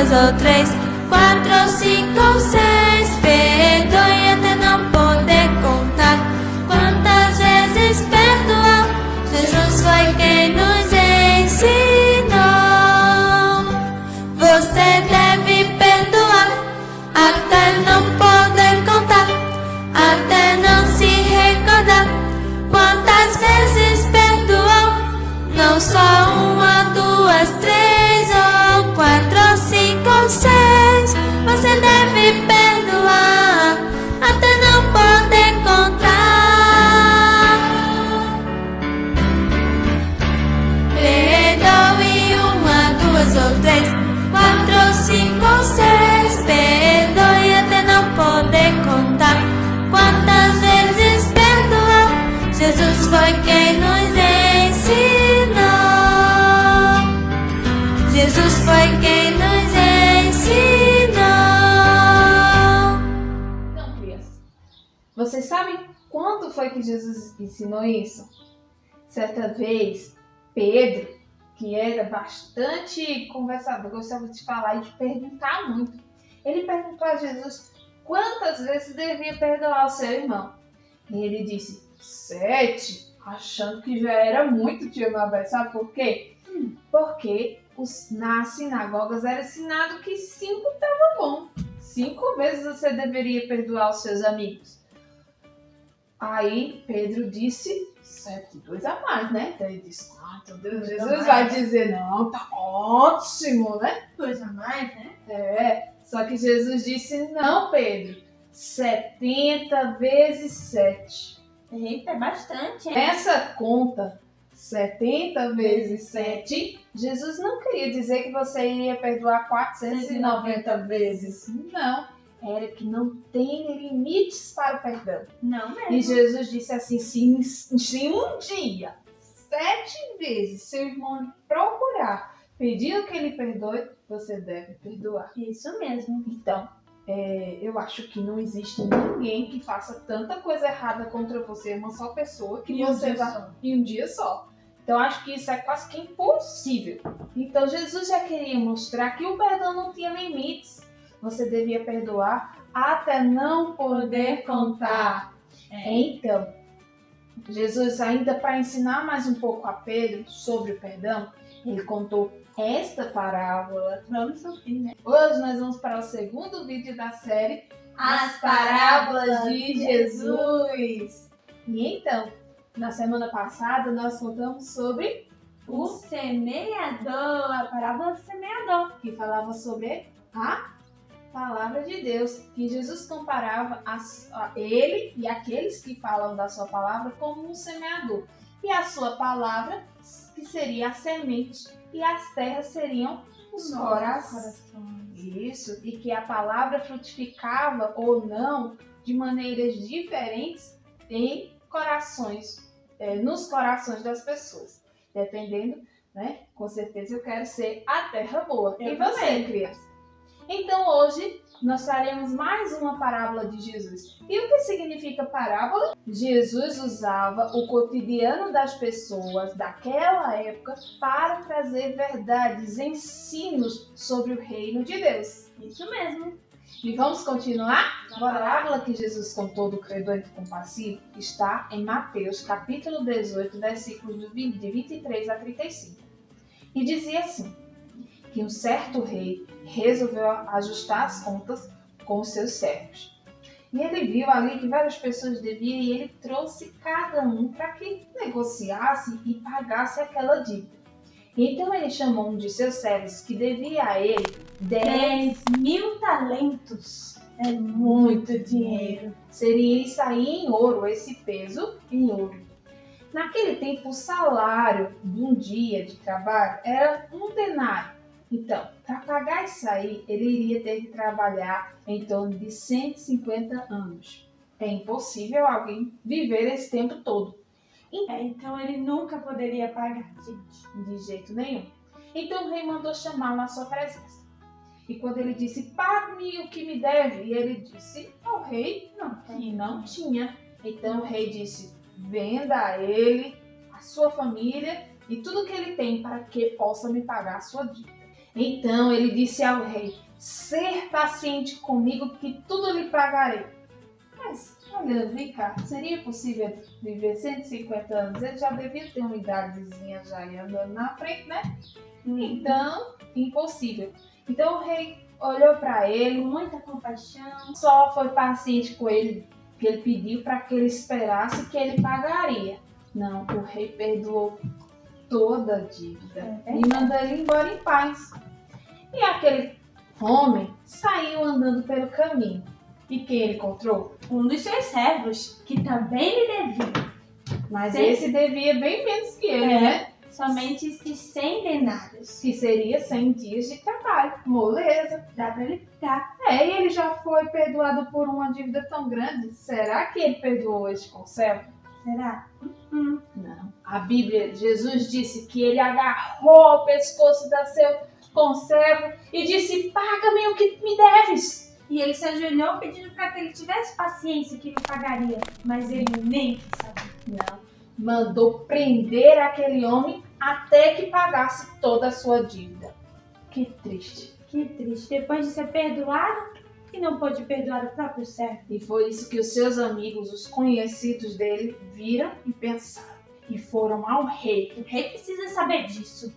duas ou três, quatro ou cinco ou seis. Perdoe até não poder contar quantas vezes perdoar. Jesus foi quem nos ensinou. Você deve perdoar até não poder contar, até não se recordar quantas vezes perdoou. Não só uma, duas, três ou quatro ou cinco ou seis. Você deve perdoar até não poder contar. Perdoe uma, duas ou três, quatro ou cinco ou seis. Perdoe até não poder contar quantas vezes perdoou. Jesus foi quem nos ensinou. Jesus foi quem nos ensinou. Então, crianças, vocês sabem quando foi que Jesus ensinou isso? Certa vez, Pedro, que era bastante conversador, gostava de falar e de perguntar muito, ele perguntou a Jesus quantas vezes devia perdoar o seu irmão. E ele disse 7, achando que já era muito, tia Mabel. Sabe por quê? Porque nas sinagogas era ensinado que 5 estava bom. 5 vezes você deveria perdoar os seus amigos. Aí Pedro disse 7, 2 a mais, né? Então ele disse, então Deus, Jesus vai dizer, não, tá ótimo, né? 2 a mais, né? Só que Jesus disse, não, Pedro, 70 vezes 7. Eita, é bastante, hein? Essa conta, 70 vezes 7, Jesus não queria dizer que você iria perdoar 490 vezes. Não, era que não tem limites para o perdão. Não mesmo. E Jesus disse assim, se um dia, 7 vezes, seu irmão procurar, pedir que ele perdoe, você deve perdoar. Isso mesmo. Então, eu acho que não existe ninguém que faça tanta coisa errada contra você, uma só pessoa, que você vai em um dia só. Então, acho que isso é quase que impossível. Então, Jesus já queria mostrar que o perdão não tinha limites. Você devia perdoar até não poder contar. Então, Jesus, ainda para ensinar mais um pouco a Pedro sobre o perdão, ele contou esta parábola. Vamos ouvir, né? Hoje nós vamos para o segundo vídeo da série As Parábolas de Jesus. E então, na semana passada nós contamos sobre O semeador, a parábola do semeador. que falava sobre a palavra de Deus, que Jesus comparava a ele e aqueles que falam da sua palavra como um semeador. E a sua palavra, que seria a semente, e as terras seriam os corações. Isso, e que a palavra frutificava ou não de maneiras diferentes em corações, nos corações das pessoas. Dependendo, né? Com certeza eu quero ser a terra boa. Eu E você, também. criança? Então hoje nós faremos mais uma parábola de Jesus. E o que significa parábola? Jesus usava o cotidiano das pessoas daquela época para trazer verdades, ensinos sobre o reino de Deus. Isso mesmo. E vamos continuar? A parábola que Jesus contou do credor compassivo está em Mateus, capítulo 18, versículos de 23 a 35. E dizia assim, que um certo rei resolveu ajustar as contas com os seus servos. E ele viu ali que várias pessoas deviam e ele trouxe cada um para que negociasse e pagasse aquela dívida. Então ele chamou um de seus servos que devia a ele 10.000 talentos. É muito dinheiro. Seria isso aí em ouro, esse peso em ouro. Naquele tempo, o salário de um dia de trabalho era 1 denário. Então, para pagar isso aí, ele iria ter que trabalhar em torno de 150 anos. É impossível alguém viver esse tempo todo. Então ele nunca poderia pagar, gente. De jeito nenhum. Então o rei mandou chamá-lo à sua presença. E quando ele disse, pague-me o que me deve, e ele disse ao rei que não tinha. Então o rei disse, venda a ele, a sua família e tudo que ele tem para que possa me pagar a sua dívida. Então ele disse ao rei: ser paciente comigo que tudo lhe pagarei. Mas, olha, vem cá, seria possível viver 150 anos? Ele já devia ter uma idadezinha já e andando na frente, né? Então, impossível. Então o rei olhou para ele, Muita compaixão. só foi paciente com ele, que ele pediu para que ele esperasse que ele pagaria. Não, o rei perdoou toda a dívida e mandou ele embora em paz. E aquele homem saiu andando pelo caminho. E quem ele encontrou? Um dos seus servos, que também lhe devia. Mas Sim. esse devia bem menos que ele, É. né? Somente esses 100 denários. Que seria 100 dias de trabalho, moleza. Dá pra ele ficar. E ele já foi perdoado por uma dívida tão grande. Será que ele perdoou este conservo? Será? Não. A Bíblia, Jesus disse que ele agarrou o pescoço da seu conservo e disse: paga-me o que me deves. E ele se ajoelhou pedindo para que ele tivesse paciência que ele pagaria. Mas ele nem quis saber. Não. Mandou prender aquele homem até que pagasse toda a sua dívida. Que triste. Que triste. Depois de ser perdoado, e não pôde perdoar o próprio servo. E foi isso que os seus amigos, os conhecidos dele, viram e pensaram. E foram ao rei. O rei precisa saber disso.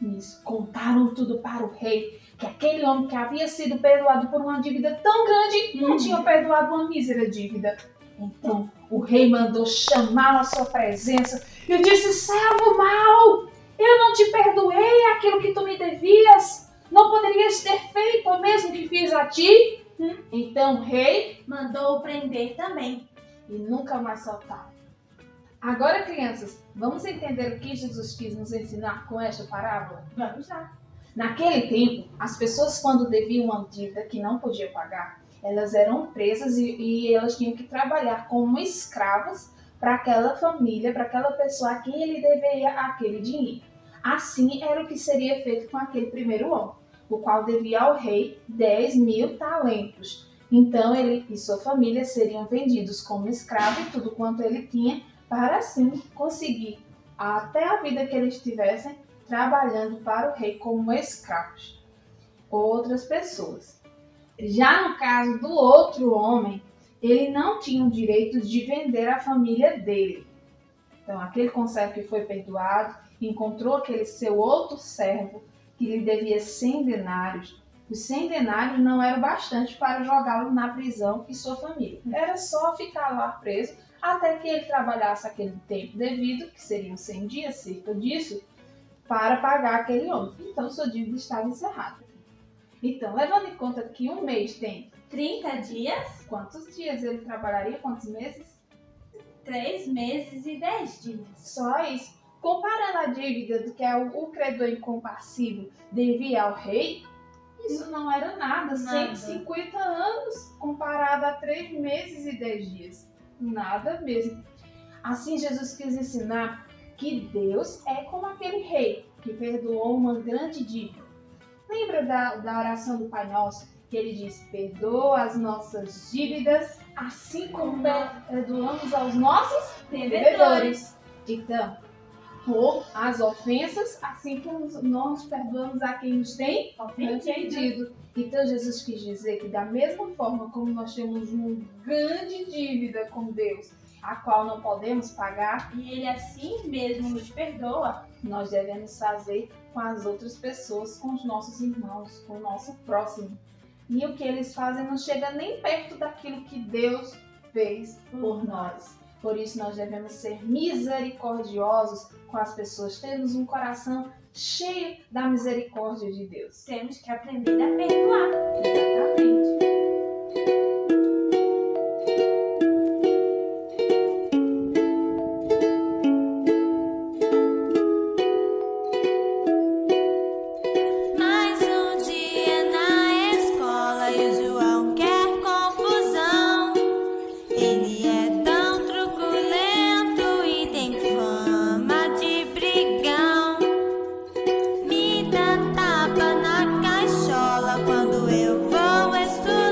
Isso. Contaram tudo para o rei. Que aquele homem que havia sido perdoado por uma dívida tão grande não tinha perdoado uma mísera dívida. Então o rei mandou chamá-lo à sua presença e disse: servo mau, eu não te perdoei aquilo que tu me devias. Não poderias ter feito o mesmo que fiz a ti? Então o rei Mandou prender também. e nunca mais soltaram. Agora, crianças, vamos entender o que Jesus quis nos ensinar com esta parábola? Vamos lá. Naquele tempo, as pessoas, quando deviam uma dívida que não podiam pagar, elas eram presas e elas tinham que trabalhar como escravas para aquela família, para aquela pessoa a quem ele deveria aquele dinheiro. Assim era o que seria feito com aquele primeiro homem, o qual devia ao rei 10.000 talentos. Então ele e sua família seriam vendidos como escravo e tudo quanto ele tinha, para assim conseguir, até a vida que eles tivessem, trabalhando para o rei como escravos. Outras pessoas. Já no caso do outro homem, ele não tinha o direito de vender a família dele. Então, aquele conservo que foi perdoado, encontrou aquele seu outro servo que lhe devia 100 denários. Os 100 denários não eram bastante para jogá-lo na prisão e sua família. Era só ficar lá preso até que ele trabalhasse aquele tempo devido, que seriam 100 dias, cerca disso, para pagar aquele homem. Então, sua dívida estava encerrada. Então, levando em conta que um mês tem 30 dias, quantos dias ele trabalharia, quantos meses? 3 meses e 10 dias. Só isso. Comparando a dívida do que o credor incompassível devia ao rei, isso não era nada. 150 anos comparado a 3 meses e 10 dias. Nada mesmo. Assim, Jesus quis ensinar que Deus é como aquele rei que perdoou uma grande dívida. Lembra da oração do Pai Nosso? Que ele diz: perdoa as nossas dívidas, assim como perdoamos aos nossos devedores. Então, por as ofensas, assim como nós perdoamos a quem nos tem ofendido. Então, Jesus quis dizer que da mesma forma como nós temos uma grande dívida com Deus, a qual não podemos pagar, E ele assim mesmo nos perdoa. nós devemos fazer com as outras pessoas, com os nossos irmãos, com o nosso próximo. E o que eles fazem não chega nem perto daquilo que Deus fez por nós. Por isso nós devemos ser misericordiosos com as pessoas, termos um coração cheio da misericórdia de Deus. Temos que aprender a perdoar. Exatamente. Mais um dia na escola e o João quer confusão. Ele é tão truculento e tem fama de brigão. Me dá tapa na caixola quando eu vou estudar.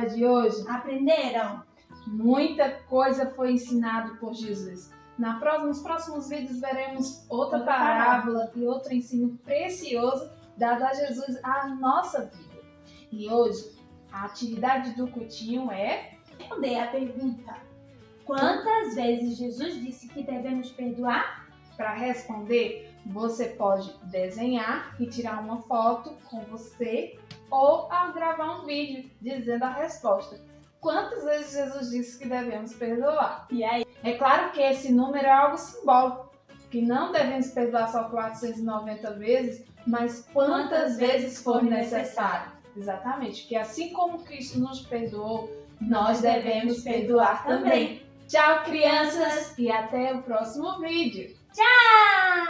história de hoje? Aprenderam? Muita coisa foi ensinada por Jesus. Nos próximos vídeos veremos outra parábola e outro ensino precioso dado a Jesus à nossa vida. E hoje, a atividade do Coutinho é... Responder a pergunta: quantas vezes Jesus disse que devemos perdoar? Para responder, você pode desenhar e tirar uma foto com você ou gravar um vídeo dizendo a resposta. Quantas vezes Jesus disse que devemos perdoar? E aí? É claro que esse número é algo simbólico, que não devemos perdoar só 490 vezes, mas quantas vezes for necessário. Exatamente, que assim como Cristo nos perdoou, nós devemos perdoar também. Tchau, crianças, e até o próximo vídeo. Tchau!